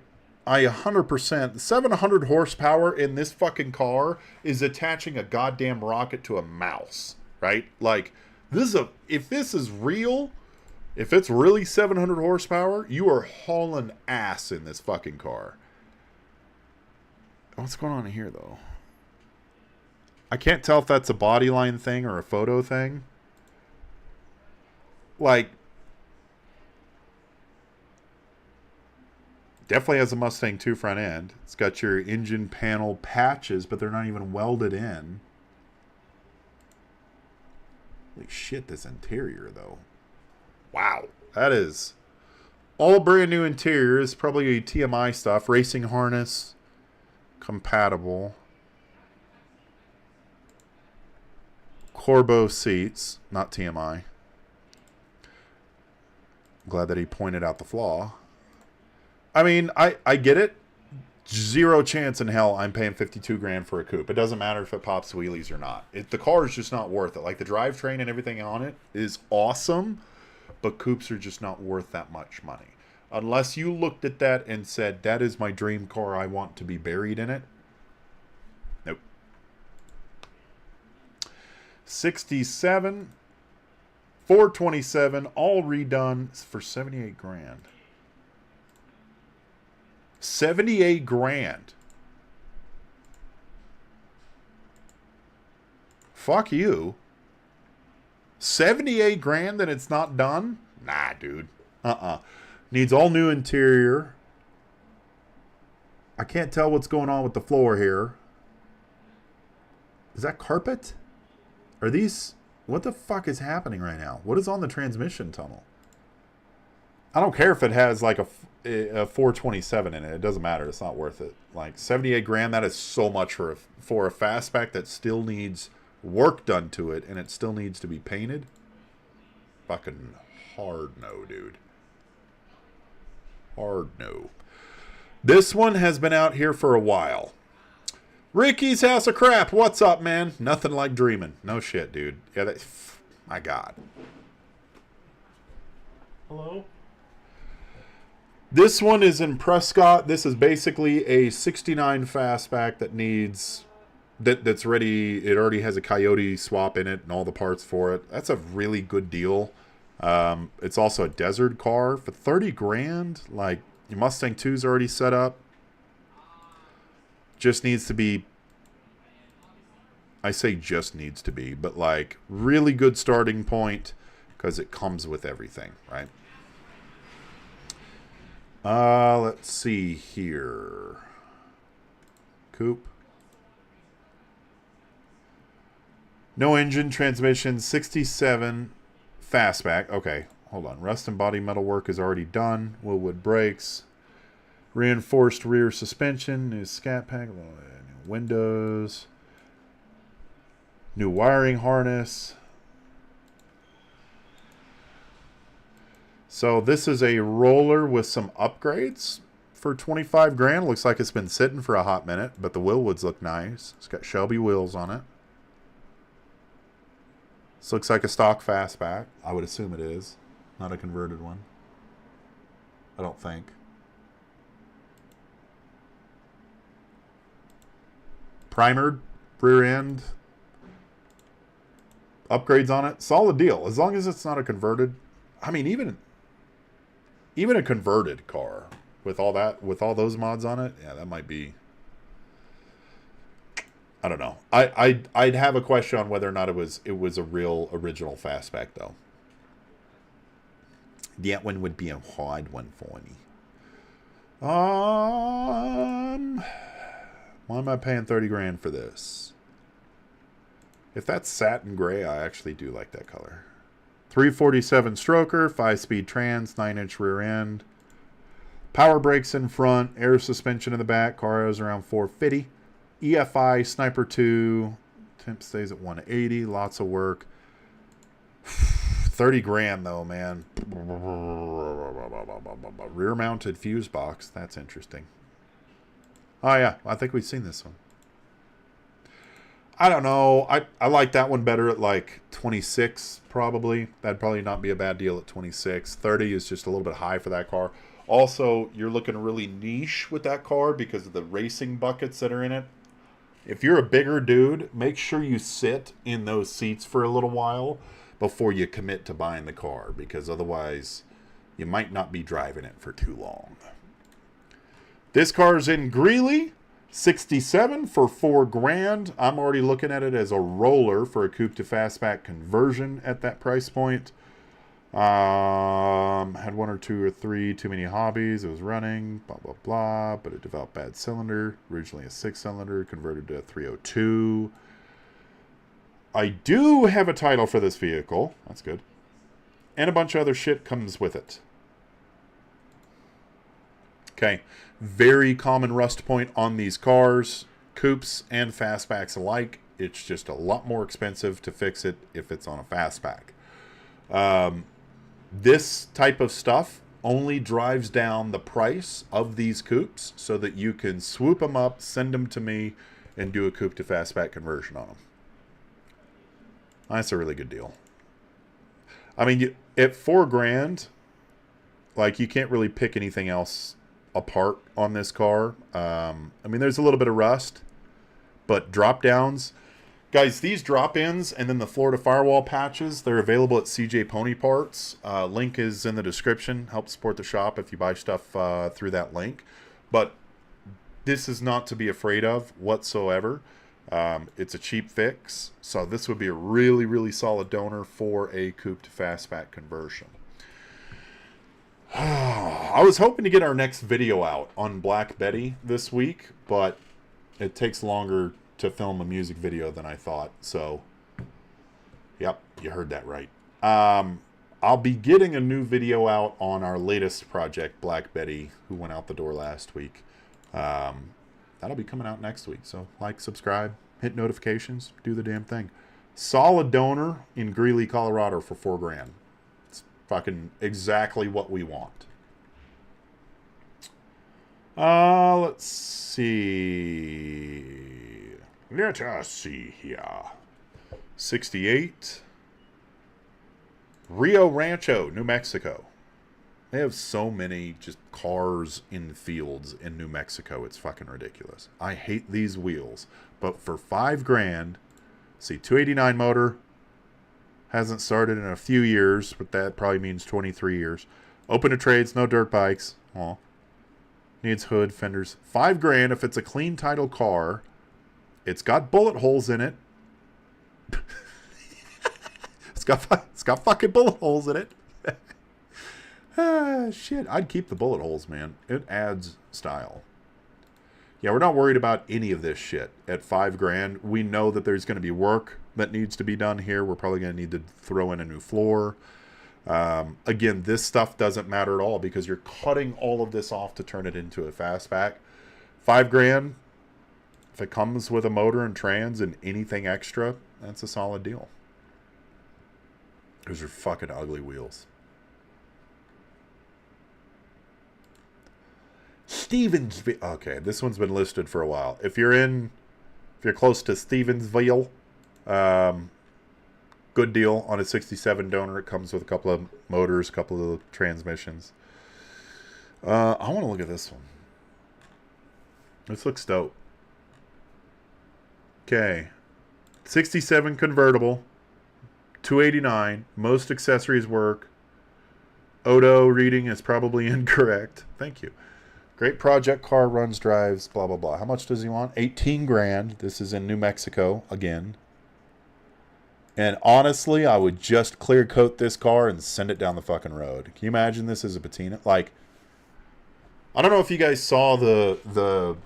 100%, 700 horsepower in this fucking car is attaching a goddamn rocket to a mouse, right? Like, if this is real, if it's really 700 horsepower, you are hauling ass in this fucking car. What's going on here, though? I can't tell if that's a bodyline thing or a photo thing. Like, definitely has a Mustang 2 front end. It's got your engine panel patches, but they're not even welded in. Holy shit, this interior, though. Wow. That is all brand new interiors. Probably TMI stuff. Racing harness. Compatible. Corbeau seats. Not TMI. Glad that he pointed out the flaw. I mean, I get it. Zero chance in hell I'm paying 52 grand for a coupe. It doesn't matter if it pops wheelies or not. The car is just not worth it. Like, the drivetrain and everything on it is awesome, but coupes are just not worth that much money. Unless you looked at that and said, that is my dream car, I want to be buried in it. Nope. 67, 427, all redone for 78 grand. 78 grand. Fuck you. 78 grand and it's not done? Nah, dude. Needs all new interior. I can't tell what's going on with the floor here. Is that carpet? Are these... What the fuck is happening right now? What is on the transmission tunnel? I don't care if it has like a 427 in it. It doesn't matter. It's not worth it. Like 78 grand, that is so much for a fastback that still needs work done to it and it still needs to be painted. Fucking hard no, dude. Hard no. This one has been out here for a while. Ricky's House of Crap. What's up, man? Nothing like dreaming. No shit, dude. Yeah, that... My God. Hello? This one is in Prescott. This is basically a 69 fastback that needs... That's ready. It already has a Coyote swap in it and all the parts for it. That's a really good deal. It's also a desert car for 30 grand. Like, your Mustang 2's already set up. Just needs to be... I say just needs to be, but like really good starting point because it comes with everything, right? Let's see here. Coupe. No engine, transmission, 67 fastback. Okay, hold on. Rust and body metal work is already done. Willwood brakes. Reinforced rear suspension. New scat pack. New windows. New wiring harness. So this is a roller with some upgrades for 25 grand. Looks like it's been sitting for a hot minute, but the Willwoods look nice. It's got Shelby wheels on it. This looks like a stock fastback. I would assume it is. Not a converted one. I don't think. Primered rear end. Upgrades on it. Solid deal. As long as it's not a converted. I mean, even a converted car with all that, with all those mods on it, yeah, that might be... I don't know. I'd have a question on whether or not it was a real original fastback though. That one would be a hard one for me. Why am I paying 30 grand for this? If that's satin gray, I actually do like that color. 347 stroker, 5-speed trans, 9-inch rear end. Power brakes in front, air suspension in the back. Car is around 450. EFI, Sniper 2. Temp stays at 180. Lots of work. 30 grand though, man. Rear mounted fuse box. That's interesting. Oh yeah, I think we've seen this one. I don't know. I like that one better at like 26 probably. That'd probably not be a bad deal at 26. 30 is just a little bit high for that car. Also, you're looking really niche with that car because of the racing buckets that are in it. If you're a bigger dude, make sure you sit in those seats for a little while before you commit to buying the car, because otherwise you might not be driving it for too long. This car's in Greeley. 67 for 4 grand. I'm already looking at it as a roller for a coupe to fastback conversion at that price point. Had 1 or 2 or 3 too many hobbies. It was running, blah, blah, blah, but it developed bad cylinder. Originally a 6-cylinder, converted to a 302. I do have a title for this vehicle. That's good. And a bunch of other shit comes with it. Okay, very common rust point on these cars, coupes and fastbacks alike. It's just a lot more expensive to fix it if it's on a fastback. This type of stuff only drives down the price of these coupes so that you can swoop them up, send them to me, and do a coupe to fastback conversion on them. That's a really good deal. I mean, at 4 grand, like, you can't really pick anything else apart on this car. I mean, there's a little bit of rust, but drop downs, guys, these drop ins and then the Florida firewall patches, they're available at CJ Pony Parts. Link is in the description. Help support the shop if you buy stuff through that link. But this is not to be afraid of whatsoever. It's a cheap fix, so this would be a really, really solid donor for a coupe to fastback conversion. I was hoping to get our next video out on Black Betty this week, but it takes longer to film a music video than I thought. So, yep, you heard that right. I'll be getting a new video out on our latest project, Black Betty, who went out the door last week. That'll be coming out next week. So like, subscribe, hit notifications, do the damn thing. Solid donor in Greeley, Colorado for $4,000. It's fucking exactly what we want. Let's see. Let us see here. 68. Rio Rancho, New Mexico. They have so many just cars in the fields in New Mexico. It's fucking ridiculous. I hate these wheels. But for $5,000, see, 289 motor. Hasn't started in a few years, but that probably means 23 years. Open to trades, no dirt bikes. Aw. Needs hood, fenders. $5,000 if it's a clean title car. It's got bullet holes in it. It's got fucking bullet holes in it. Shit, I'd keep the bullet holes, man. It adds style. Yeah, we're not worried about any of this shit. At $5,000, we know that there's going to be work that needs to be done here. We're probably going to need to throw in a new floor. Again, this stuff doesn't matter at all because you're cutting all of this off to turn it into a fastback. $5,000, if it comes with a motor and trans and anything extra, that's a solid deal. Those are fucking ugly wheels. Stevensville. Okay, this one's been listed for a while. If you're close to Stevensville, good deal on a 67 donor. It comes with a couple of motors, a couple of transmissions. I want to look at this one. This looks dope. Okay. 67 convertible. 289. Most accessories work. Odo reading is probably incorrect. Thank you. Great project car, runs, drives, blah, blah, blah. How much does he want? $18,000. This is in New Mexico again. And honestly, I would just clear coat this car and send it down the fucking road. Can you imagine this as a patina? Like, I don't know if you guys saw the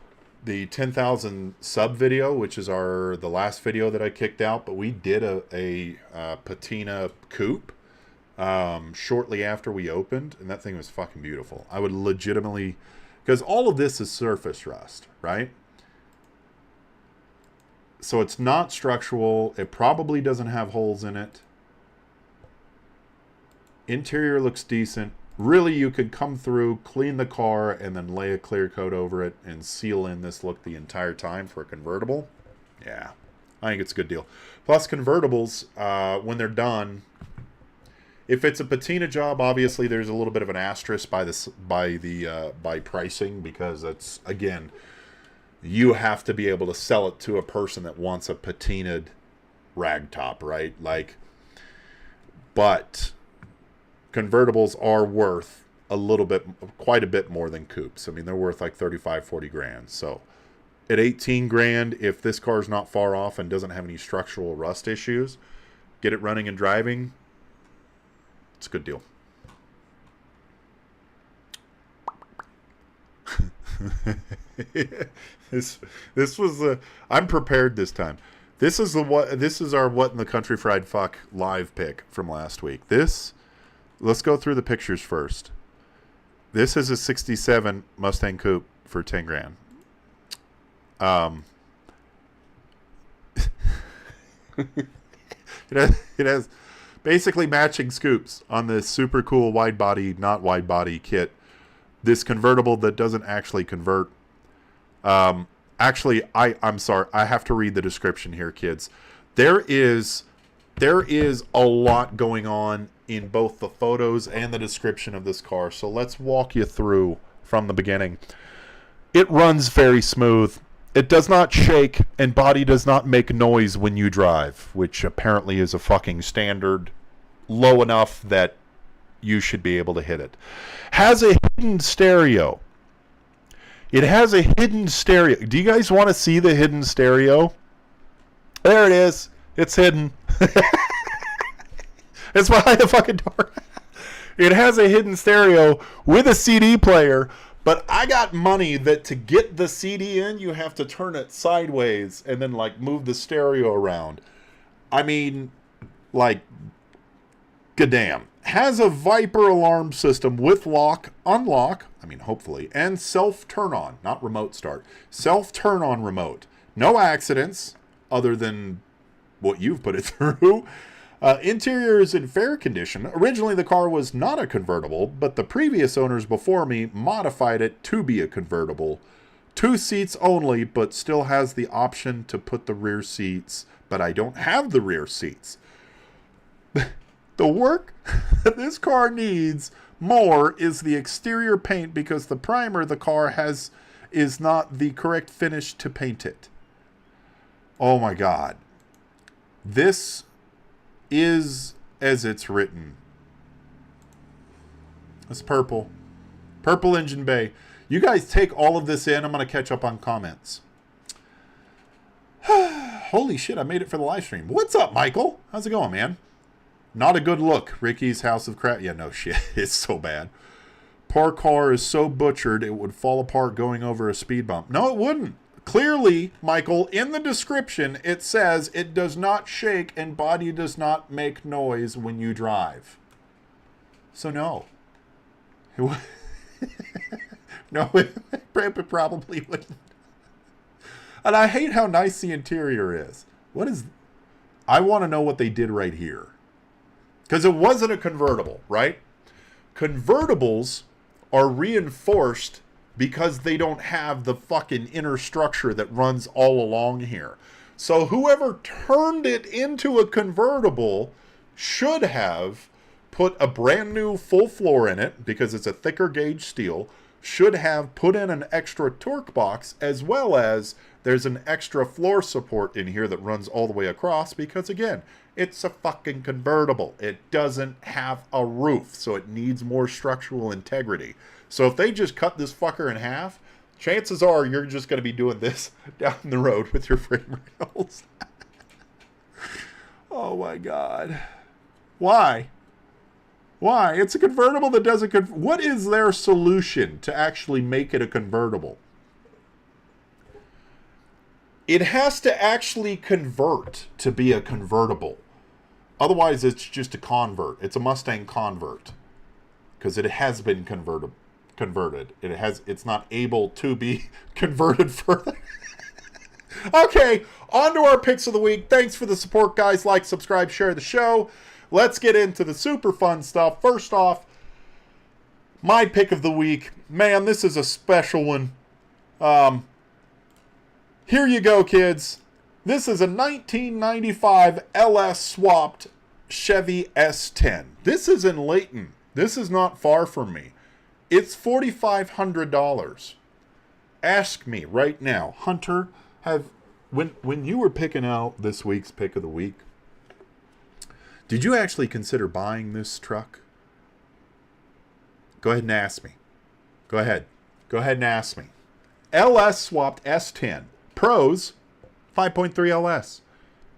10,000 sub video, which is the last video that I kicked out, but we did a patina coupe shortly after we opened, and that thing was fucking beautiful. I would legitimately, because all of this is surface rust, right? So it's not structural. It probably doesn't have holes in it. Interior looks decent. Really, you could come through, clean the car, and then lay a clear coat over it and seal in this look the entire time for a convertible. Yeah, I think it's a good deal. Plus, convertibles, when they're done, if it's a patina job, obviously there's a little bit of an asterisk by pricing, because it's, again, you have to be able to sell it to a person that wants a patinaed ragtop, right? Like, but convertibles are worth a little bit, quite a bit more than coupes. I mean, they're worth like 35, 40 grand. So at 18 grand, if this car's not far off and doesn't have any structural rust issues, get it running and driving, it's a good deal. This was I'm prepared this time. This is our What in the Country Fried Fuck live pick from last week. Let's go through the pictures first. This is a 67 Mustang Coupe for 10 grand. It has basically matching scoops on this super cool wide body, not wide body kit. This convertible that doesn't actually convert. Actually, I'm sorry. I have to read the description here, kids. There is a lot going on in both the photos and the description of this car. So let's walk you through from the beginning. It runs very smooth. It does not shake, and body does not make noise when you drive, which apparently is a fucking standard low enough that you should be able to hit it. Has a hidden stereo. It has a hidden stereo. Do you guys want to see the hidden stereo? There it is. It's hidden. It's behind the fucking door. It has a hidden stereo with a CD player, But I got money that to get the CD in, you have to turn it sideways and then, like, move the stereo around. I mean, like, goddamn. Has a Viper alarm system with lock, unlock, I mean, hopefully, and self-turn-on, not remote start. Self-turn-on remote. No accidents, other than what you've put it through. Interior is in fair condition. Originally, the car was not a convertible, but the previous owners before me modified it to be a convertible. 2 seats only, but still has the option to put the rear seats, but I don't have the rear seats. The work that this car needs more is the exterior paint because the primer the car has is not the correct finish to paint it. Oh my God. This is as it's written. It's purple. Purple engine bay. You guys take all of this in. I'm going to catch up on comments. Holy shit, I made it for the live stream. What's up, Michael? How's it going, man? Not a good look. Ricky's House of Crap. Yeah, no shit. It's so bad. Poor car is so butchered it would fall apart going over a speed bump. No, it wouldn't. Clearly, Michael, in the description, it says it does not shake and body does not make noise when you drive. So no. No, it probably wouldn't. And I hate how nice the interior is. What is... I want to know what they did right here. Because it wasn't a convertible, right? Convertibles are reinforced because they don't have the fucking inner structure that runs all along here. So whoever turned it into a convertible should have put a brand new full floor in it because it's a thicker gauge steel, should have put in an extra torque box, as well as there's an extra floor support in here that runs all the way across because, again, it's a fucking convertible. It doesn't have a roof, so it needs more structural integrity. So if they just cut this fucker in half, chances are you're just going to be doing this down the road with your frame rails. Oh my God. Why? Why? It's a convertible that doesn't... What is their solution to actually make it a convertible? It has to actually convert to be a convertible. Otherwise, it's just a convert. It's a Mustang convert. Because it has been converted. It's not able to be converted further. Okay, on to our picks of the week. Thanks for the support, guys. Like, subscribe, share the show. Let's get into the super fun stuff. First off, my pick of the week. Man, this is a special one. Here you go, kids. This is a 1995 LS swapped Chevy S10. This is in Layton. This is not far from me. It's $4,500. Ask me right now, Hunter, when you were picking out this week's pick of the week, did you actually consider buying this truck? Go ahead and ask me. Go ahead. Go ahead and ask me. LS swapped S10. Pros, 5.3 LS.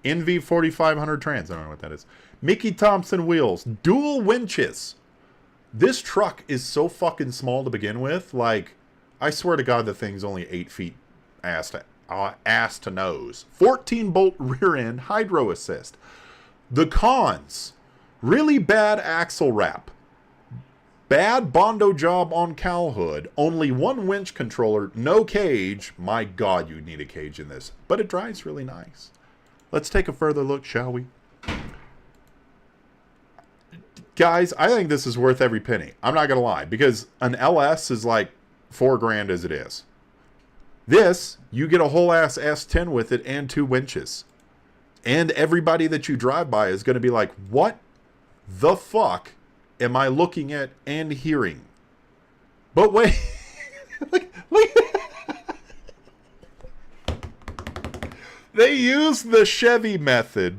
NV 4500 trans. I don't know what that is. Mickey Thompson wheels. Dual winches. This truck is so fucking small to begin with. Like, I swear to God, the thing's only 8 feet ass to nose. 14-bolt rear end hydro assist. The cons. Really bad axle wrap. Bad Bondo job on cowl hood. Only one winch controller. No cage. My God, you need a cage in this. But it drives really nice. Let's take a further look, shall we? Guys, I think this is worth every penny. I'm not going to lie. Because an LS is like $4,000 as it is. This, you get a whole ass S10 with it and 2 winches. And everybody that you drive by is going to be like, what the fuck am I looking at and hearing? But wait. look. They use the Chevy method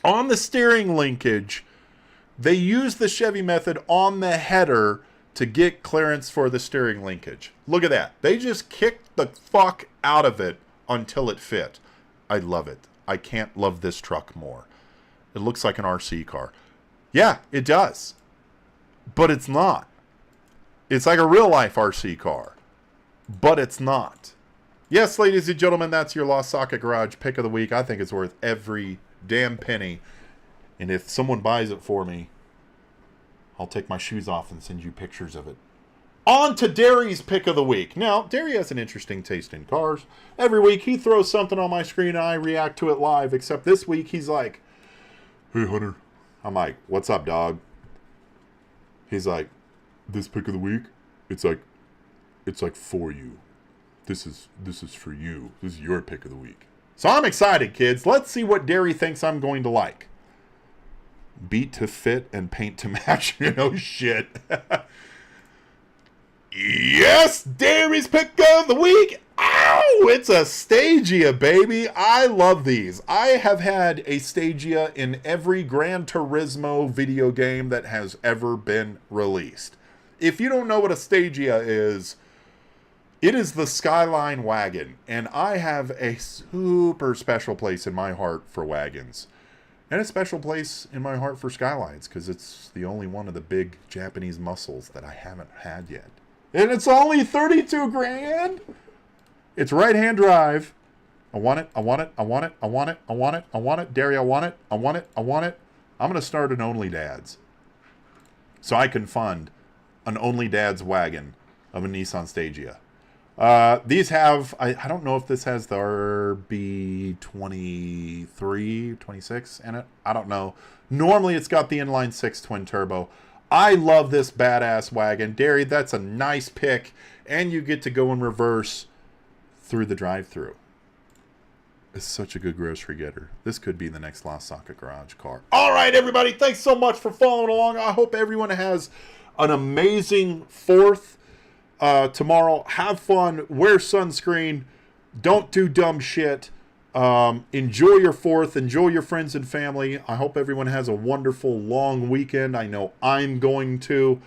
on the steering linkage. They use the Chevy method on the header to get clearance for the steering linkage. Look at that. They just kicked the fuck out of it until it fit. I love it. I can't love this truck more. It looks like an RC car. Yeah, it does. But it's not. It's like a real life RC car, but it's not. Yes, ladies and gentlemen, that's your Lost Socket Garage pick of the week. I think it's worth every damn penny. And if someone buys it for me, I'll take my shoes off and send you pictures of it. On to Derry's pick of the week. Now, Derry has an interesting taste in cars. Every week he throws something on my screen and I react to it live, except this week he's like, "Hey, Hunter." I'm like, "What's up, dog?" He's like, "This pick of the week, it's like for you. This is for you. This is your pick of the week." So I'm excited, kids. Let's see what Derry thinks I'm going to like. Beat to fit and paint to match. No shit. Yes, Derry's pick of the week. Ow! It's a Stagia, baby. I love these. I have had a Stagia in every Gran Turismo video game that has ever been released. If you don't know what a Stagia is, it is the Skyline wagon. And I have a super special place in my heart for wagons. And a special place in my heart for Skylines, because it's the only one of the big Japanese muscles that I haven't had yet. And it's only 32 grand. It's right-hand drive. I want it. I want it. I want it. I want it. I want it. I want it. Derry, I want it. I want it. I want it. I'm going to start an Only Dads, so I can fund an Only Dads wagon of a Nissan Stagia. These have, I don't know if this has the RB23, 26 in it. I don't know. Normally it's got the inline 6 twin turbo. I love this badass wagon. Derry, that's a nice pick. And you get to go in reverse through the drive-thru. It's such a good grocery getter. This could be the next Lost Socket Garage car. All right, everybody. Thanks so much for following along. I hope everyone has an amazing 4th. Tomorrow. Have fun. Wear sunscreen. Don't do dumb shit. Enjoy your 4th. Enjoy your friends and family. I hope everyone has a wonderful long weekend. I know I'm going to.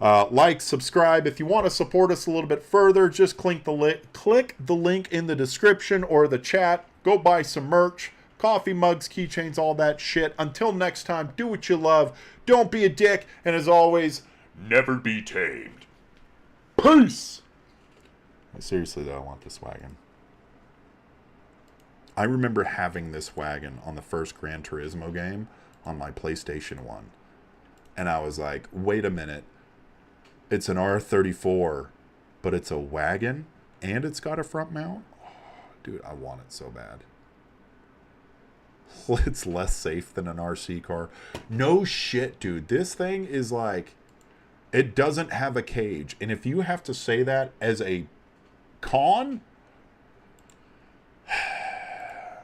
Like, subscribe. If you want to support us a little bit further, just click the link in the description or the chat. Go buy some merch. Coffee mugs, keychains, all that shit. Until next time, do what you love. Don't be a dick. And as always, never be tamed. Peace! Seriously, though, I want this wagon. I remember having this wagon on the first Gran Turismo game on my PlayStation 1. And I was like, wait a minute. It's an R34, but it's a wagon, and it's got a front mount? Oh, dude, I want it so bad. It's less safe than an RC car. No shit, dude. This thing is like... It doesn't have a cage. And if you have to say that as a con... I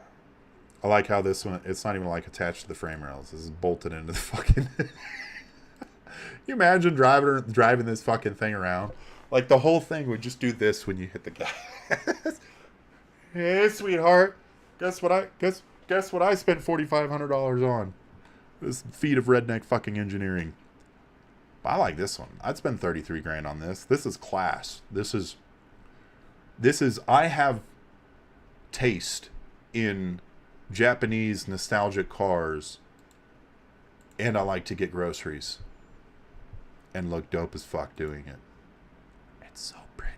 like how this one... It's not even like attached to the frame rails. This is bolted into the fucking... You imagine driving this fucking thing around? Like the whole thing would just do this when you hit the gas. Hey, sweetheart. Guess what I spent $4,500 on? This feat of redneck fucking engineering. I like this one. I'd spend 33 grand on this. This is class. This is I have taste in Japanese nostalgic cars, and I like to get groceries and look dope as fuck doing it. It's so pretty.